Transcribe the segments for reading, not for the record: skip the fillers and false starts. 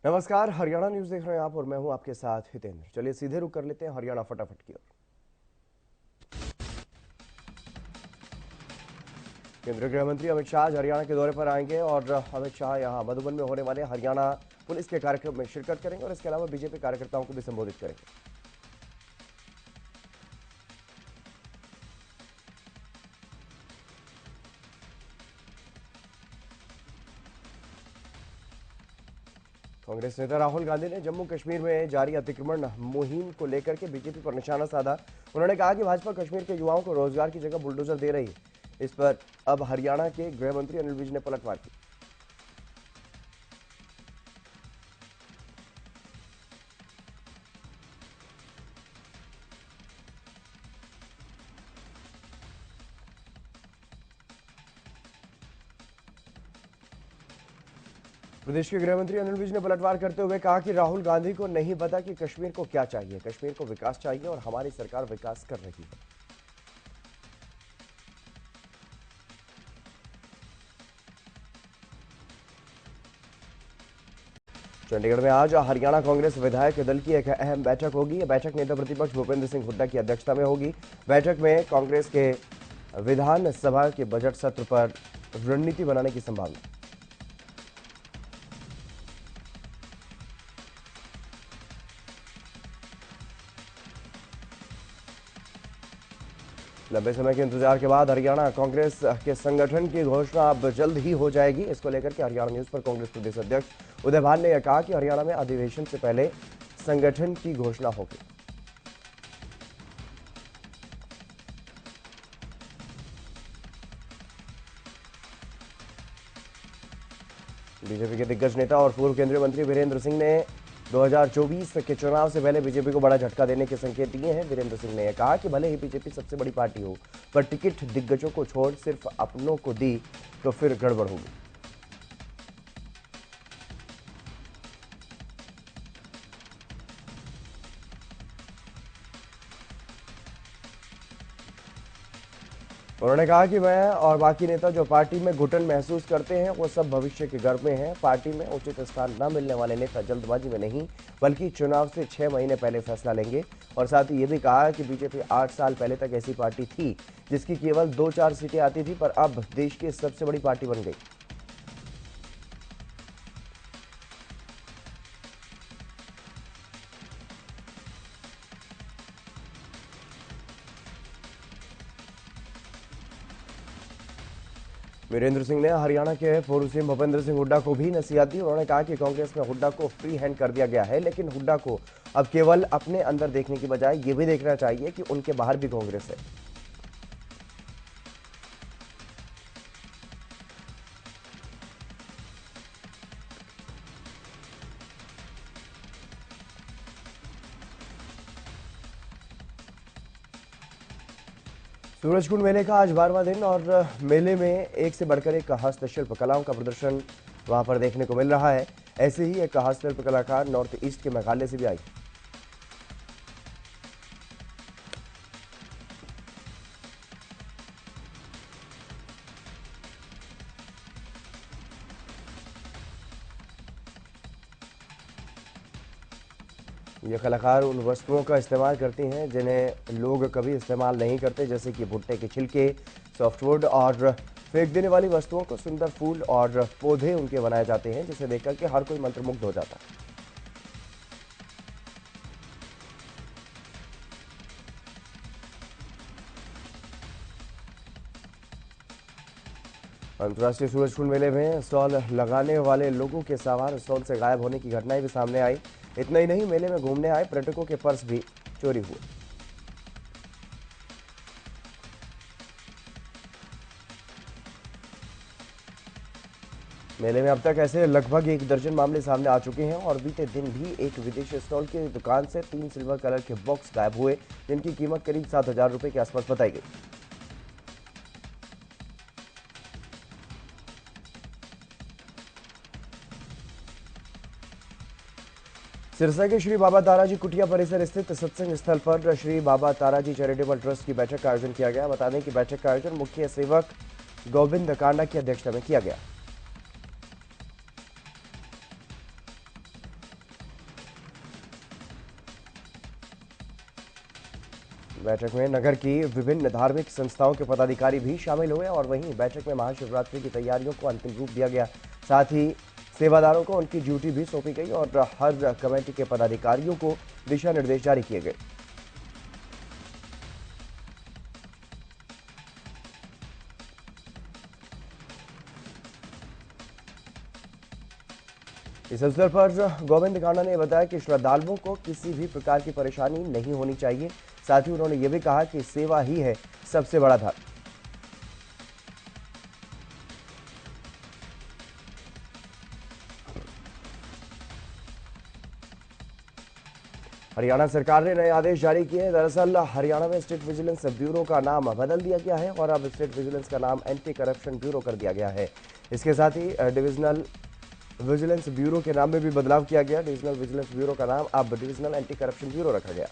नमस्कार, हरियाणा न्यूज देख रहे हैं आप और मैं हूं आपके साथ हितेंद्र। चलिए सीधे रुक कर लेते हैं हरियाणा फटाफट की ओर। केंद्रीय गृह मंत्री अमित शाह आज हरियाणा के दौरे पर आएंगे और अमित शाह यहां मधुबन में होने वाले हरियाणा पुलिस के कार्यक्रम में शिरकत करेंगे और इसके अलावा बीजेपी कार्यकर्ताओं को भी संबोधित करेंगे। कांग्रेस नेता राहुल गांधी ने जम्मू कश्मीर में जारी अतिक्रमण मुहिम को लेकर के बीजेपी पर निशाना साधा। उन्होंने कहा कि भाजपा कश्मीर के युवाओं को रोजगार की जगह बुलडोजर दे रही है। इस पर अब हरियाणा के गृह मंत्री अनिल विज ने पलटवार की। प्रदेश के गृह मंत्री अनिल विज ने पलटवार करते हुए कहा कि राहुल गांधी को नहीं पता कि कश्मीर को क्या चाहिए। कश्मीर को विकास चाहिए और हमारी सरकार विकास कर रही है। चंडीगढ़ में आज हरियाणा कांग्रेस विधायक दल की एक अहम बैठक होगी। यह बैठक नेता प्रतिपक्ष भूपेंद्र सिंह हुड्डा की अध्यक्षता में होगी। बैठक में कांग्रेस के विधानसभा के बजट सत्र पर रणनीति बनाने की संभावना। लंबे समय के इंतजार के बाद हरियाणा कांग्रेस के संगठन की घोषणा अब जल्द ही हो जाएगी। इसको लेकर के हरियाणा न्यूज पर कांग्रेस प्रदेश अध्यक्ष उदय भान ने यह कहा कि हरियाणा में अधिवेशन से पहले संगठन की घोषणा होगी। बीजेपी के दिग्गज नेता और पूर्व केंद्रीय मंत्री वीरेंद्र सिंह ने 2024 के चुनाव से पहले बीजेपी को बड़ा झटका देने के संकेत दिए हैं। वीरेंद्र सिंह ने यह कहा कि भले ही बीजेपी सबसे बड़ी पार्टी हो, पर टिकट दिग्गजों को छोड़ सिर्फ अपनों को दी तो फिर गड़बड़ होगी। उन्होंने कहा कि मैं और बाकी नेता जो पार्टी में घुटन महसूस करते हैं वो सब भविष्य के गर्भ में हैं। पार्टी में उचित स्थान न मिलने वाले नेता जल्दबाजी में नहीं बल्कि चुनाव से 6 महीने पहले फैसला लेंगे। और साथ ही ये भी कहा कि बीजेपी 8 साल पहले तक ऐसी पार्टी थी जिसकी केवल 2-4 सीटें आती थी, पर अब देश की सबसे बड़ी पार्टी बन गई। वीरेंद्र सिंह ने हरियाणा के पूर्व सीएम भूपेंद्र सिंह हुड्डा को भी नसीहत दी। उन्होंने कहा कि कांग्रेस में हुड्डा को फ्री हैंड कर दिया गया है, लेकिन हुड्डा को अब केवल अपने अंदर देखने की बजाय ये भी देखना चाहिए कि उनके बाहर भी कांग्रेस है। सूरजकुंड मेले का आज 12वां दिन और मेले में एक से बढ़कर एक हस्तशिल्प कलाओं का प्रदर्शन वहां पर देखने को मिल रहा है। ऐसे ही एक हस्तशिल्प कलाकार नॉर्थ ईस्ट के मेघालय से भी आई। ये कलाकार उन वस्तुओं का इस्तेमाल करती हैं जिन्हें लोग कभी इस्तेमाल नहीं करते, जैसे कि भुट्टे के छिलके, सॉफ्टवुड और फेंक देने वाली वस्तुओं को सुंदर फूल और पौधे उनके बनाए जाते हैं, जिसे देखकर के हर कोई मंत्रमुग्ध हो जाता है। अंतर्राष्ट्रीय सूरजकुंड मेले में स्टॉल लगाने वाले लोगों के सामान स्टॉल से गायब होने की घटनाएं भी सामने आई। इतना ही नहीं, मेले में घूमने आए पर्यटकों के पर्स भी चोरी हुए। मेले में अब तक ऐसे लगभग 1 दर्जन मामले सामने आ चुके हैं और बीते दिन भी एक विदेशी स्टॉल की दुकान से 3 सिल्वर कलर के बॉक्स गायब हुए, जिनकी कीमत करीब 7,000 रुपए के आसपास बताई गई। सिरसा के श्री बाबा ताराजी कुटिया परिसर स्थित सत्संग स्थल पर श्री बाबा ताराजी चैरिटेबल ट्रस्ट की बैठक का आयोजन किया गया। बता दें कि बैठक का आयोजन मुख्य सेवक गोविंद कांडा की अध्यक्षता में किया गया। बैठक में नगर की विभिन्न धार्मिक संस्थाओं के पदाधिकारी भी शामिल हुए और वहीं बैठक में महाशिवरात्रि की तैयारियों को अंतिम रूप दिया गया। साथ ही सेवादारों को उनकी ड्यूटी भी सौंपी गई और हर कमेटी के पदाधिकारियों को दिशा निर्देश जारी किए गए। इस अवसर पर गोविंद कांडा ने बताया कि श्रद्धालुओं को किसी भी प्रकार की परेशानी नहीं होनी चाहिए। साथ ही उन्होंने ये भी कहा कि सेवा ही है सबसे बड़ा धर्म। हरियाणा सरकार ने नए आदेश जारी किए हैं। दरअसल हरियाणा में स्टेट विजिलेंस ब्यूरो का नाम बदल दिया गया है और अब स्टेट विजिलेंस का नाम एंटी करप्शन ब्यूरो कर दिया गया है। इसके साथ ही डिविजनल विजिलेंस ब्यूरो के नाम में भी बदलाव किया गया। डिविजनल विजिलेंस ब्यूरो का नाम अब डिविजनल एंटी करप्शन ब्यूरो रखा गया।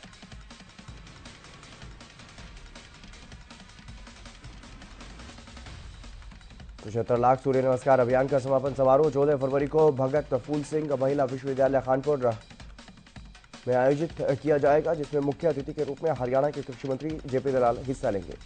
तो 75 लाख सूर्य नमस्कार अभियान का समापन समारोह 14 फरवरी को भगत फूल सिंह महिला विश्वविद्यालय खानपुर में आयोजित किया जाएगा, जिसमें मुख्य अतिथि के रूप में हरियाणा के कृषि मंत्री जेपी दलाल हिस्सा लेंगे।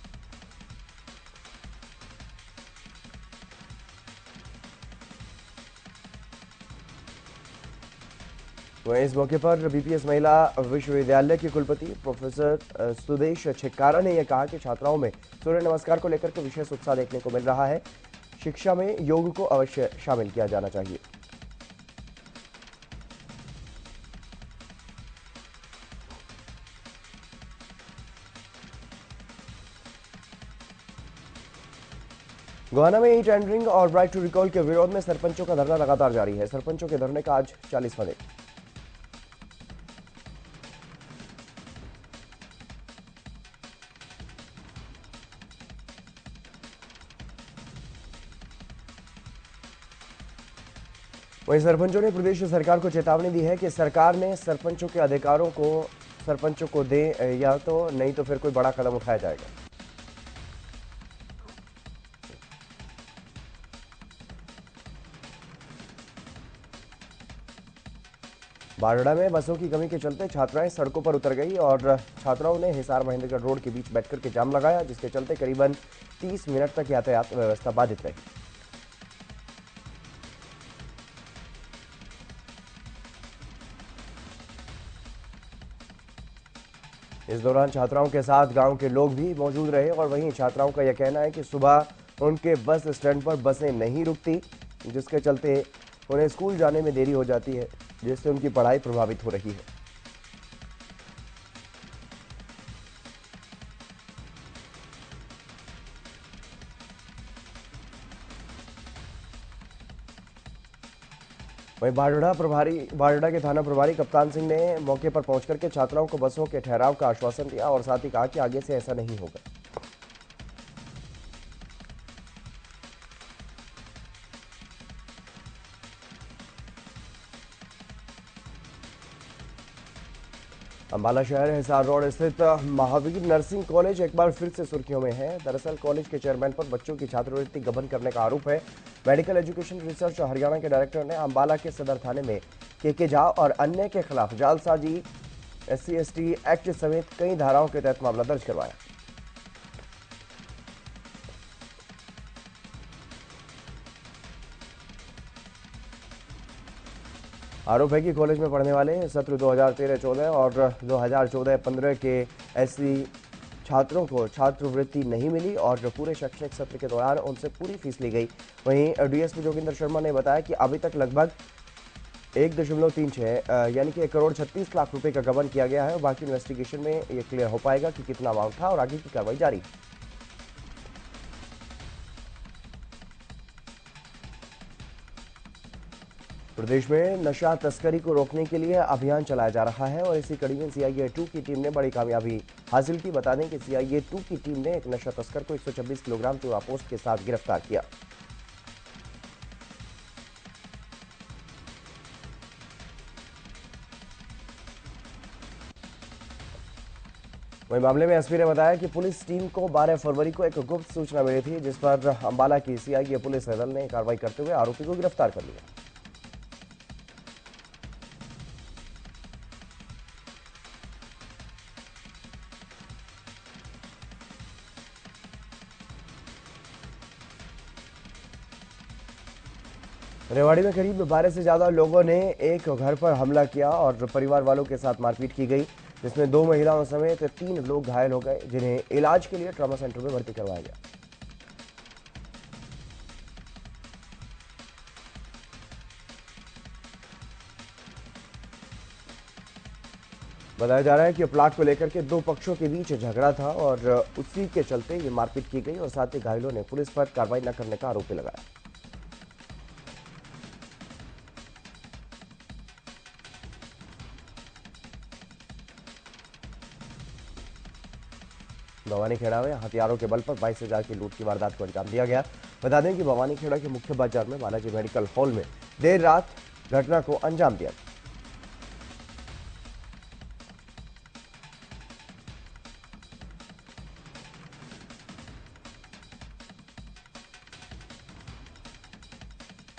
तो इस मौके पर बीपीएस महिला विश्वविद्यालय के कुलपति प्रोफेसर सुदेश छिक्कारा ने यह कहा कि छात्राओं में सूर्य नमस्कार को लेकर के विशेष उत्साह देखने को मिल रहा है। शिक्षा में योग को अवश्य शामिल किया जाना चाहिए। गोहाना में ई टेंडरिंग और राइट टू रिकॉल के विरोध में सरपंचों का धरना लगातार जारी है। सरपंचों के धरने का आज 40वां दिन। वहीं सरपंचों ने प्रदेश सरकार को चेतावनी दी है कि सरकार ने सरपंचों के अधिकारों को सरपंचों को दे या तो नहीं तो फिर कोई बड़ा कदम उठाया जाएगा। बारड़ा में बसों की कमी के चलते छात्राएं सड़कों पर उतर गई और छात्राओं ने हिसार महेंद्रगढ़ रोड के बीच बैठकर के जाम लगाया, जिसके चलते करीबन 30 मिनट तक यातायात व्यवस्था बाधित रही। इस दौरान छात्राओं के साथ गांव के लोग भी मौजूद रहे और वहीं छात्राओं का यह कहना है कि सुबह उनके बस स्टैंड पर बसें नहीं रुकती, जिसके चलते उन्हें स्कूल जाने में देरी हो जाती है, जिससे उनकी पढ़ाई प्रभावित हो रही है। वहीं बारड़ा के थाना प्रभारी कप्तान सिंह ने मौके पर पहुंचकर के छात्राओं को बसों के ठहराव का आश्वासन दिया और साथ ही कहा कि आगे से ऐसा नहीं होगा। अंबाला शहर हिसार रोड स्थित महावीर नर्सिंग कॉलेज एक बार फिर से सुर्खियों में है। दरअसल कॉलेज के चेयरमैन पर बच्चों की छात्रवृत्ति गबन करने का आरोप है। मेडिकल एजुकेशन रिसर्च हरियाणा के डायरेक्टर ने अंबाला के सदर थाने में के झा और अन्य के खिलाफ जालसाजी SC/ST एक्ट समेत कई धाराओं के तहत मामला दर्ज करवाया। आरोप है कि कॉलेज में पढ़ने वाले सत्र 2013-14 और 2014-15 के SC छात्रों को छात्रवृत्ति नहीं मिली और पूरे शैक्षणिक सत्र के दौरान उनसे पूरी फीस ली गई। वहीं डीएसपी जोगिंदर शर्मा ने बताया कि अभी तक लगभग 1.36 यानी कि 1,36,00,000 रुपए का गबन किया गया है और बाकी इन्वेस्टिगेशन में यह क्लियर हो पाएगा कि कितना अमाउंट था और आगे की कार्रवाई जारी है। प्रदेश में नशा तस्करी को रोकने के लिए अभियान चलाया जा रहा है और इसी कड़ी में CIA-2 की टीम ने बड़ी कामयाबी हासिल की। बता दें कि CIA-2 की टीम ने एक नशा तस्कर को 126 किलोग्राम चूरा पोस्ट के साथ गिरफ्तार किया। वहीं मामले में एसपी ने बताया कि पुलिस टीम को 12 फरवरी को एक गुप्त सूचना मिली थी, जिस पर अंबाला की CIA पुलिस दल ने कार्रवाई करते हुए आरोपी को गिरफ्तार कर लिया। रेवाड़ी में करीब 12 से ज्यादा लोगों ने एक घर पर हमला किया और परिवार वालों के साथ मारपीट की गई, जिसमें 2 महिलाओं समेत 3 लोग घायल हो गए, जिन्हें इलाज के लिए ट्रॉमा सेंटर में भर्ती करवाया गया। बताया जा रहा है कि प्लाट को लेकर के 2 पक्षों के बीच झगड़ा था और उसी के चलते ये मारपीट की गई और साथ ही घायलों ने पुलिस पर कार्रवाई न करने का आरोप भी लगाया। भवानीखेड़ा में हथियारों के बल पर 22,000 की लूट की वारदात को अंजाम दिया गया। बता दें कि भवानीखेड़ा के मुख्य बाजार में बालाजी मेडिकल हॉल में देर रात घटना को अंजाम दिया गया।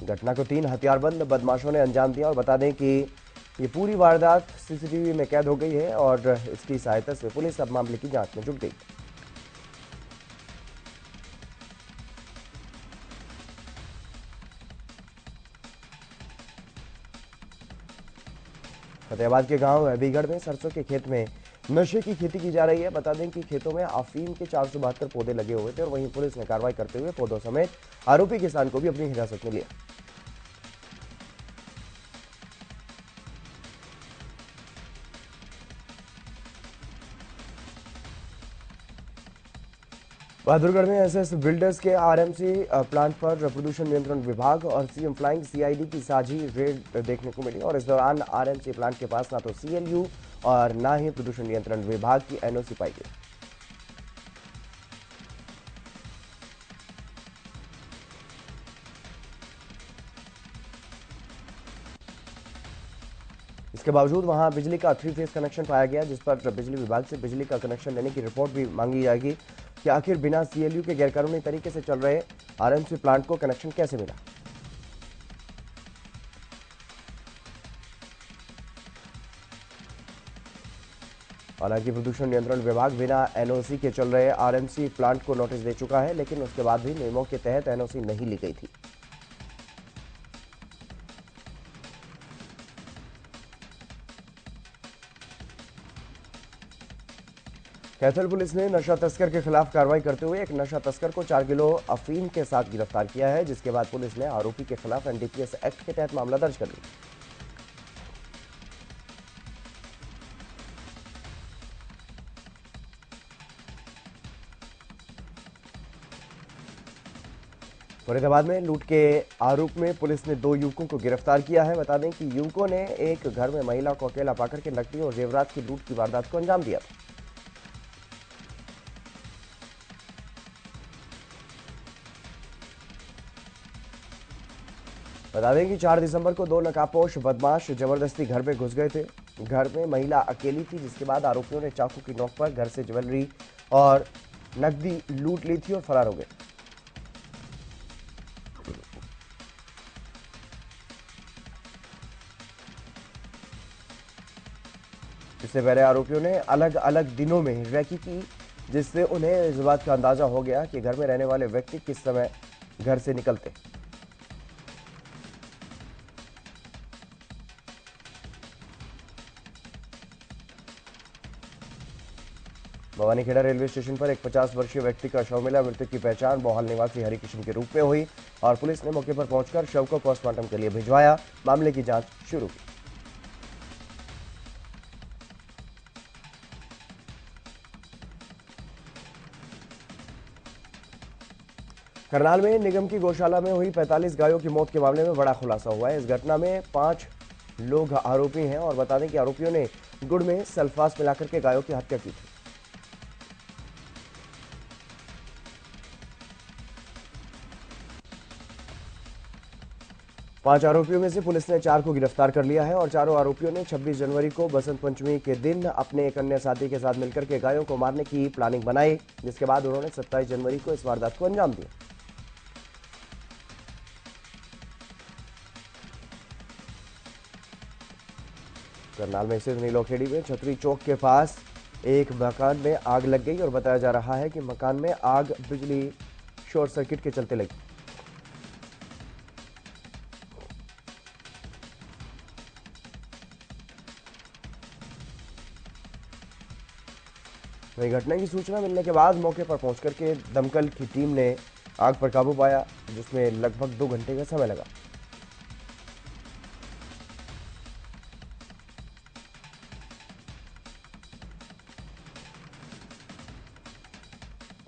घटना को 3 हथियारबंद बदमाशों ने अंजाम दिया और बता दें कि ये पूरी वारदात सीसीटीवी में कैद हो गई है और इसकी सहायता से पुलिस अब मामले की जांच में जुट गई। फतेहाबाद के गांव अबीगढ़ में सरसों के खेत में नशे की खेती की जा रही है। बता दें कि खेतों में अफीम के 472 पौधे लगे हुए थे और वहीं पुलिस ने कार्रवाई करते हुए पौधों समेत आरोपी किसान को भी अपनी हिरासत में लिया। बहादुरगढ़ में एसएस बिल्डर्स के आरएमसी प्लांट पर प्रदूषण नियंत्रण विभाग और सीएम फ्लाइंग सीआईडी की साझी रेड देखने को मिली और इस दौरान आरएमसी प्लांट के पास ना तो सीएलयू और ना ही प्रदूषण नियंत्रण विभाग की एनओसी पाई गई। इसके बावजूद वहां बिजली का 3 फेज कनेक्शन पाया गया, जिस पर बिजली विभाग से बिजली का कनेक्शन लेने की रिपोर्ट भी मांगी जाएगी कि आखिर बिना सीएलयू के गैरकानूनी तरीके से चल रहे आरएमसी प्लांट को कनेक्शन कैसे मिला। हालांकि प्रदूषण नियंत्रण विभाग बिना एनओसी के चल रहे आरएमसी प्लांट को नोटिस दे चुका है, लेकिन उसके बाद भी नियमों के तहत एनओसी नहीं ली गई थी। कैथल पुलिस ने नशा तस्कर के खिलाफ कार्रवाई करते हुए एक नशा तस्कर को 4 किलो अफीम के साथ गिरफ्तार किया है, जिसके बाद पुलिस ने आरोपी के खिलाफ एनडीपीएस एक्ट के तहत मामला दर्ज कर लिया। फरीदाबाद में लूट के आरोप में पुलिस ने 2 युवकों को गिरफ्तार किया है। बता दें कि युवकों ने एक घर में महिला को अकेला पाकर के नकदी और जेवरात की लूट की वारदात को अंजाम दिया था। बता दें कि 4 दिसंबर को 2 नकाबपोश बदमाश जबरदस्ती घर में घुस गए थे। घर में महिला अकेली थी, जिसके बाद आरोपियों ने चाकू की नोक पर घर से ज्वेलरी और नकदी लूट ली थी और फरार हो गए। इससे पहले आरोपियों ने अलग अलग दिनों में रैकी की, जिससे उन्हें इस बात का अंदाजा हो गया कि घर में रहने वाले व्यक्ति किस समय घर से निकलते। भवानीखेड़ा रेलवे स्टेशन पर एक 50 वर्षीय व्यक्ति का शव मिला। मृतक की पहचान बोहल निवासी हरिकृष्ण के रूप में हुई और पुलिस ने मौके पर पहुंचकर शव को पोस्टमार्टम के लिए भिजवाया। मामले की जांच शुरू की। करनाल में निगम की गौशाला में हुई 45 गायों की मौत के मामले में बड़ा खुलासा हुआ है। इस घटना में 5 लोग आरोपी हैं और बता दें कि आरोपियों ने गुड़ में सल्फास मिलाकर के गायों की हत्या की थी। पांच आरोपियों में से पुलिस ने 4 को गिरफ्तार कर लिया है और चारों आरोपियों ने 26 जनवरी को बसंत पंचमी के दिन अपने एक अन्य साथी के साथ मिलकर के गायों को मारने की प्लानिंग बनाई, जिसके बाद उन्होंने 27 जनवरी को इस वारदात को अंजाम दिया। करनाल में स्थित नीलोखेड़ी में छतरी चौक के पास एक मकान में आग लग गई और बताया जा रहा है कि मकान में आग बिजली शॉर्ट सर्किट के चलते लगी। वहीं घटना की सूचना मिलने के बाद मौके पर पहुंचकर के दमकल की टीम ने आग पर काबू पाया, जिसमें लगभग 2 घंटे का समय लगा।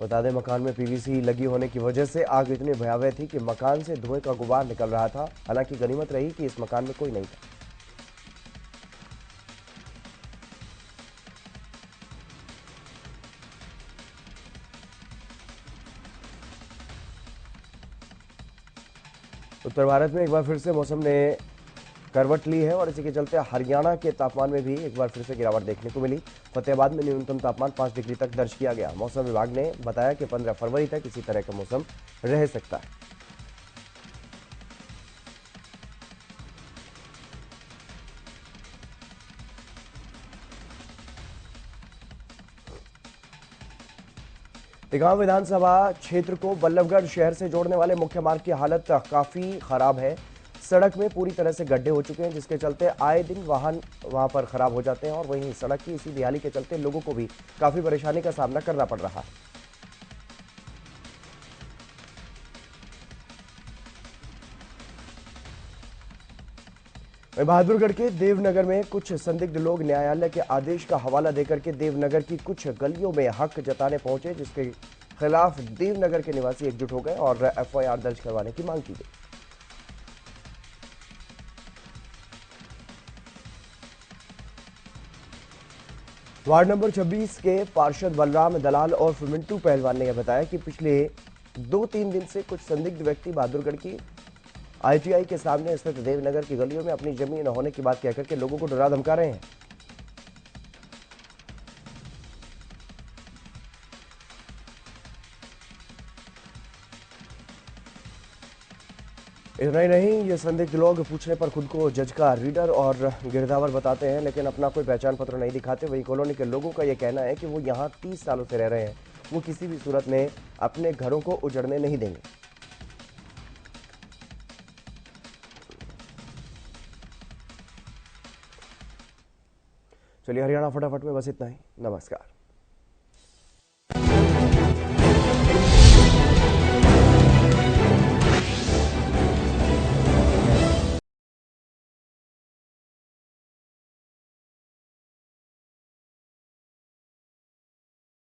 बता दें, मकान में पीवीसी लगी होने की वजह से आग इतनी भयावह थी कि मकान से धुएं का गुबार निकल रहा था। हालांकि गनीमत रही कि इस मकान में कोई नहीं था। उत्तर भारत में एक बार फिर से मौसम ने करवट ली है और इसी के चलते हरियाणा के तापमान में भी एक बार फिर से गिरावट देखने को मिली। फतेहाबाद में न्यूनतम तापमान 5 डिग्री तक दर्ज किया गया। मौसम विभाग ने बताया कि 15 फरवरी तक इसी तरह का मौसम रह सकता है। तिगांव विधानसभा क्षेत्र को बल्लभगढ़ शहर से जोड़ने वाले मुख्य मार्ग की हालत काफी खराब है। सड़क में पूरी तरह से गड्ढे हो चुके हैं, जिसके चलते आए दिन वाहन वहां पर खराब हो जाते हैं और वहीं सड़क की इसी बहाली के चलते लोगों को भी काफी परेशानी का सामना करना पड़ रहा है। बहादुरगढ़ के देवनगर में कुछ संदिग्ध लोग न्यायालय के आदेश का हवाला देकर के देवनगर की कुछ गलियों में हक जताने पहुंचे, जिसके खिलाफ देवनगर के निवासी एकजुट हो गए और एफआईआर दर्ज करवाने की मांग की गई। वार्ड नंबर 26 के पार्षद बलराम दलाल और मिंटू पहलवान ने बताया कि पिछले 2-3 दिन से कुछ संदिग्ध व्यक्ति बहादुरगढ़ की आईटीआई के सामने स्थित देवनगर की गलियों में अपनी जमीन होने की बात कहकर के लोगों को डरा धमका रहे हैं। इतना ही नहीं, ये संदिग्ध लोग पूछने पर खुद को जज का रीडर और गिरदावर बताते हैं, लेकिन अपना कोई पहचान पत्र नहीं दिखाते। वहीं कॉलोनी के लोगों का यह कहना है कि वो यहाँ 30 सालों से रह रहे हैं, वो किसी भी सूरत में अपने घरों को उजड़ने नहीं देंगे। चलिए, हरियाणा फटाफट में बस इतना ही। नमस्कार।